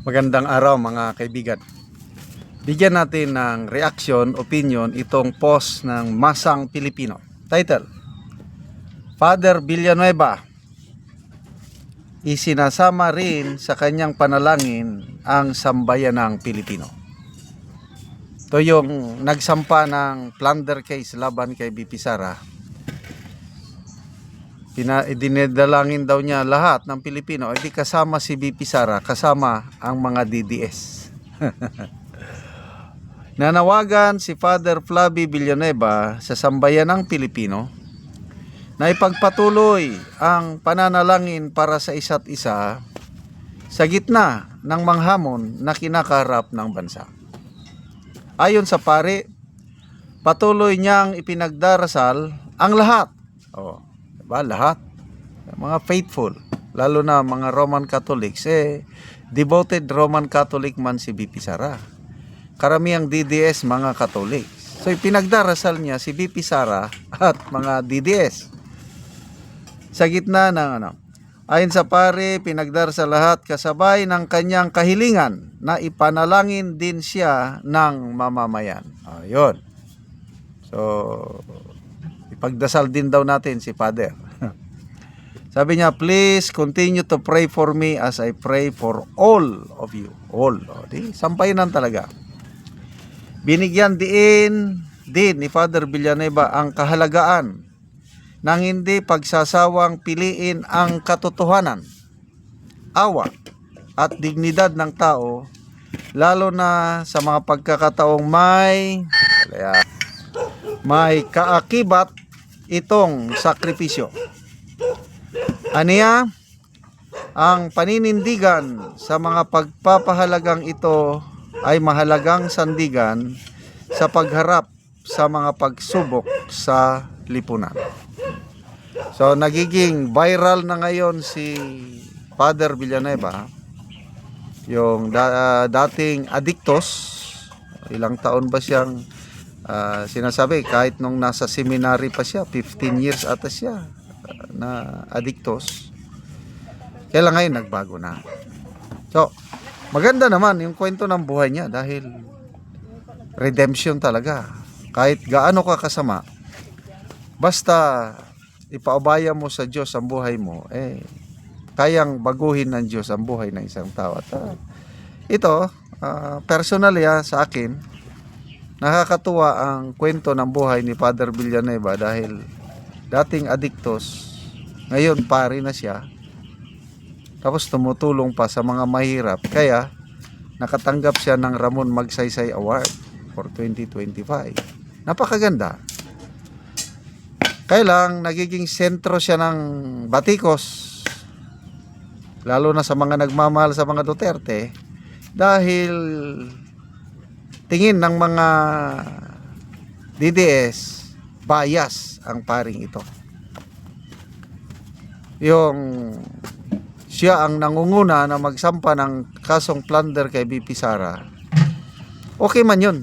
Magandang araw mga kaibigan. Bigyan natin ng reaction, opinion itong post ng Masang Pilipino. Title: Father Villanueva isinasama rin sa kanyang panalangin ang sambayanang Pilipino. Ito yung nagsampa ng plunder case laban kay BP Sara. Dinedalangin daw niya lahat ng Pilipino, hindi kasama si BP Sara, kasama ang mga DDS. Nanawagan si Father Flavie Villanueva sa sambayanang Pilipino na ipagpatuloy ang pananalangin para sa isa't isa sa gitna ng manghamon na kinakaharap ng bansa. Ayon sa pari, patuloy niyang ipinagdarasal ang lahat. Diba? Lahat. Mga faithful. Lalo na mga Roman Catholics. Devoted Roman Catholic man si BP Sara. Karamihang DDS mga Catholic. So ipinagdarasal niya si BP Sara at mga DDS. Sa gitna ng ayon sa pare, pinagdarasal lahat kasabay ng kanyang kahilingan na ipanalangin din siya ng mamamayan. Ayun. So ipagdasal din daw natin si Father. Sabi niya, please continue to pray for me as I pray for all of you. All. Sampayanan talaga. Binigyan din ni Father Villanueva ang kahalagaan ng hindi pagsasawang piliin ang katotohanan, awa at dignidad ng tao, lalo na sa mga pagkakataong may kaakibat itong sakripisyo. Aniya, ang paninindigan sa mga pagpapahalagang ito ay mahalagang sandigan sa pagharap sa mga pagsubok sa lipunan. So nagiging viral na ngayon si Father Villanueva, yung dating adiktos. Ilang taon ba siyang sinasabi, kahit nung nasa seminary pa siya, 15 years ata siya na adiktos. Kaya ngayon nagbago na. So maganda naman yung kwento ng buhay niya dahil redemption talaga. Kahit gaano ka kasama, basta ipaubaya mo sa Diyos ang buhay mo, kayang baguhin ng Diyos ang buhay ng isang tao. At ito, personally sa akin, nakakatuwa ang kwento ng buhay ni Father Villanueva dahil dating adiktos, ngayon pari na siya, tapos tumutulong pa sa mga mahirap. Kaya nakatanggap siya ng Ramon Magsaysay Award for 2025. Napakaganda. Kaya lang nagiging sentro siya ng batikos, lalo na sa mga nagmamahal sa mga Duterte, dahil tingin ng mga DDS bias ang paring ito. Yung siya ang nangunguna na magsampa ng kasong plunder kay BP Sara, okay man yun,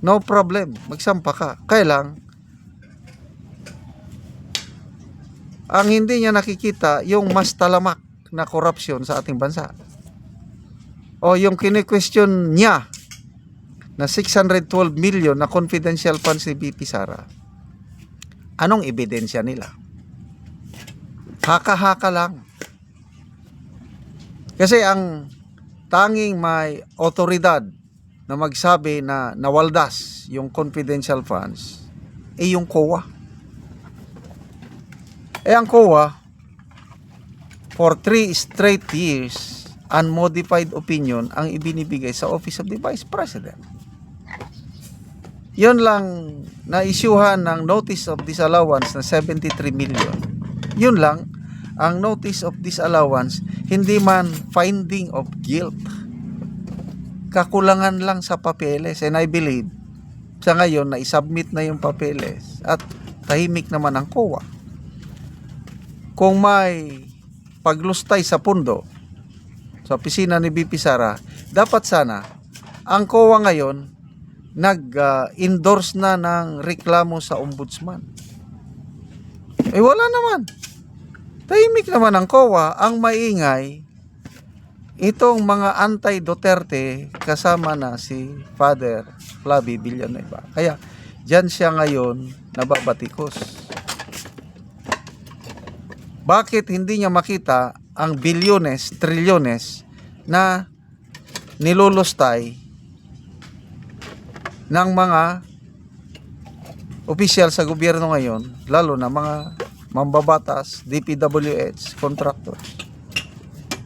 no problem, magsampa ka. Kaya lang ang hindi niya nakikita yung mas talamak na korupsyon sa ating bansa, o yung kini-question niya na 612 million na confidential funds ni BP Sara. Anong ebidensya nila? Haka-haka lang. Kasi ang tanging may otoridad na magsabi na nawaldas yung confidential funds yung COA. Ang COA, for 3 straight years, unmodified opinion ang ibinibigay sa Office of the Vice President. Yun lang na-issuehan ng Notice of Disallowance na 73 million. Yun lang ang Notice of Disallowance, hindi man finding of guilt. Kakulangan lang sa papeles, and I believe sa ngayon na isubmit na yung papeles at tahimik naman ang COA. Kung may paglustay sa pundo sa opisina ni BP Sara, dapat sana ang COA ngayon nag-endorse na ng reklamo sa ombudsman. Wala naman. Tahimik naman ang COA, ang maingay itong mga anti-Duterte kasama na si Father Flavie Villanueva. Kaya diyan siya ngayon nababatikos. Bakit hindi niya makita ang bilyones, trilyones na nilulustay ng mga opisyal sa gobyerno ngayon, lalo na mga mambabatas, DPWH, contractors.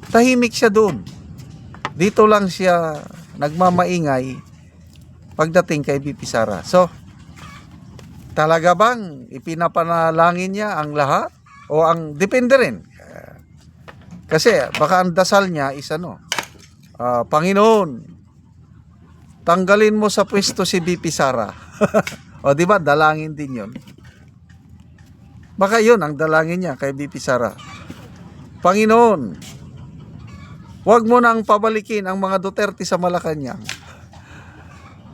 Tahimik siya doon. Dito lang siya nagmamaingay pagdating kay BP Sara. So, talaga bang ipinapanalangin niya ang lahat? O ang depende rin. Kasi baka ang dasal niya is Panginoon, tanggalin mo sa pwesto si BP Sara. O di ba, dalangin din 'yon. Baka 'yon ang dalangin niya kay BP Sara. Panginoon, huwag mo nang pabalikin ang mga Duterte sa Malacanang.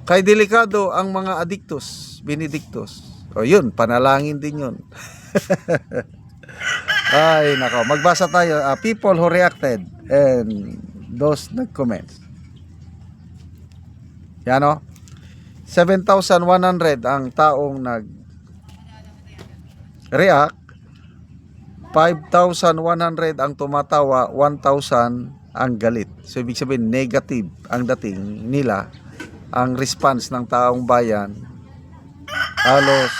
Kay delikado ang mga adictus, Benedictus. O yun, panalangin din yun. Ay, nako. Magbasa tayo. People who reacted and those nag-comment. Yan o. 7,100 ang taong nag-react. 5,100 ang tumatawa. 1,000 ang galit. So, ibig sabihin, negative ang dating nila. Ang response ng taong bayan, halos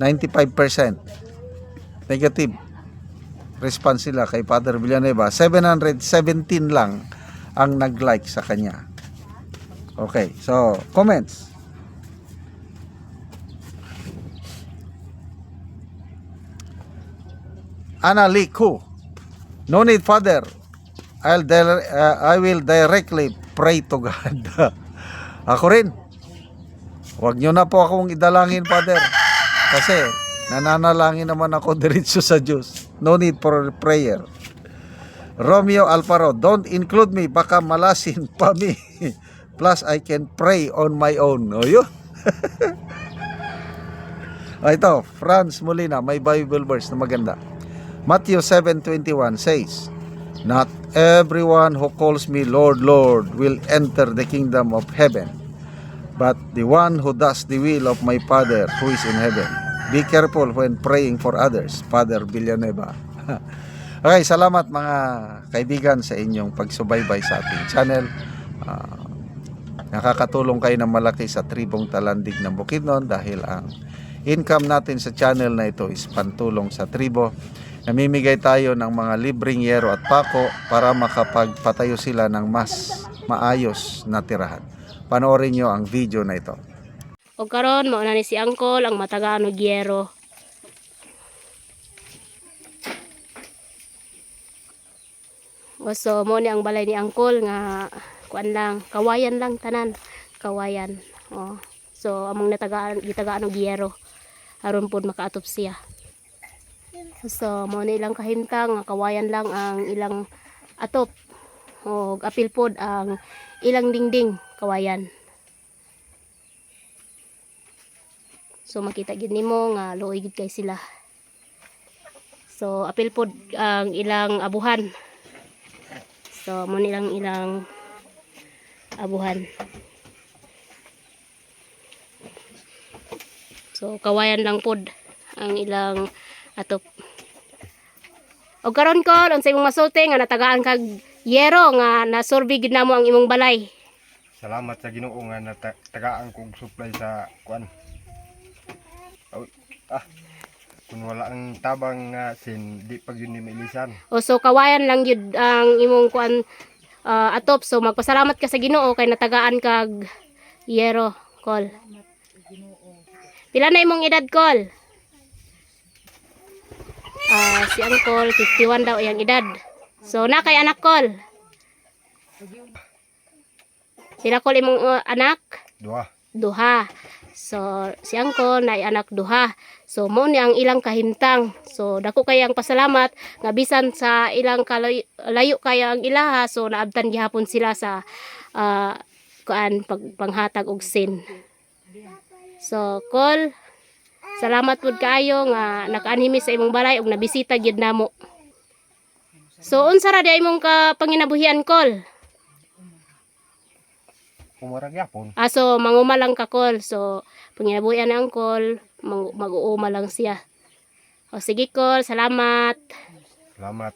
95% negative response sila kay Father Villanueva. 717 lang ang nag-like sa kanya. Okay, so comments. Ana Liku, no need, Father, I will directly pray to God. Ako rin. Huwag nyo na po akong idalangin, Father. Kasi nananalangin naman ako diretso sa Diyos. No need for prayer. Romeo Alparo, don't include me. Baka malasin pa me. Plus, I can pray on my own. O yun. Ito, Franz Molina, may Bible verse na maganda. Matthew 7:21 says, not everyone who calls me Lord, Lord will enter the kingdom of heaven, but the one who does the will of my Father who is in heaven. Be careful when praying for others. Father Villanueva. Okay, salamat mga kaibigan sa inyong pagsubaybay sa ating channel. Nakakatulong kayo ng malaki sa tribong Talandig ng Bukidnon dahil ang income natin sa channel na ito is pantulong sa tribo. Namimigay tayo ng mga libreng yero at pako para makapagpatayo sila ng mas maayos na tirahan. Panoorin nyo ang video na ito. O karon mo na ni si Angkol ang matagaan og yero. So mo ni ang balay ni Angkol nga kuan lang, kawayan lang tanan, kawayan. Oh. So among gitagaan og yero aron pud makaatop siya. So mo ni ilang kahimtang nga kawayan lang ang ilang atop. O apil pod ang ilang dingding kawayan. So makita gid nimo nga luoy gid kay sila. So apil pod ang ilang abuhan. So mo nilang ilang abuhan. So kawayan lang pod ang ilang atop. Og karon ko unsay imong masulti nga natagaan kag yero nga nasurvey gid namo ang imong balay. Salamat sa Ginoo nga natagaan kog supply sa kuan. Kung wala ang tabang nga sin di pag yun ni mailisan. O so kawayan lang yun ang imong kuan atop. So magpasalamat ka sa Ginoo kay natagaan kag yero, Kol. Pila na imong edad, Kol? Si Angkol 51 daw iyang edad. So na kay anak, Kol? Pila, Kol, imong anak? Duha. So si Angkol na anak duha. So mo ni ang ilang kahimtang. So dako kay ang pasalamat nga bisan sa ilang layo kaya ang ilaha, so naabtan gihapon sila sa panghatag og sin. So Kol, salamat pud kaayo nga nakaanhimi sa imong balay ug nabisita gyud namo. So unsa ra di imong ka panginabuhian kol? Umarag yapon. So manguma lang ka kol. So panginabuhian ang kol, mag-uuma lang siya. O sige kol, salamat. Salamat.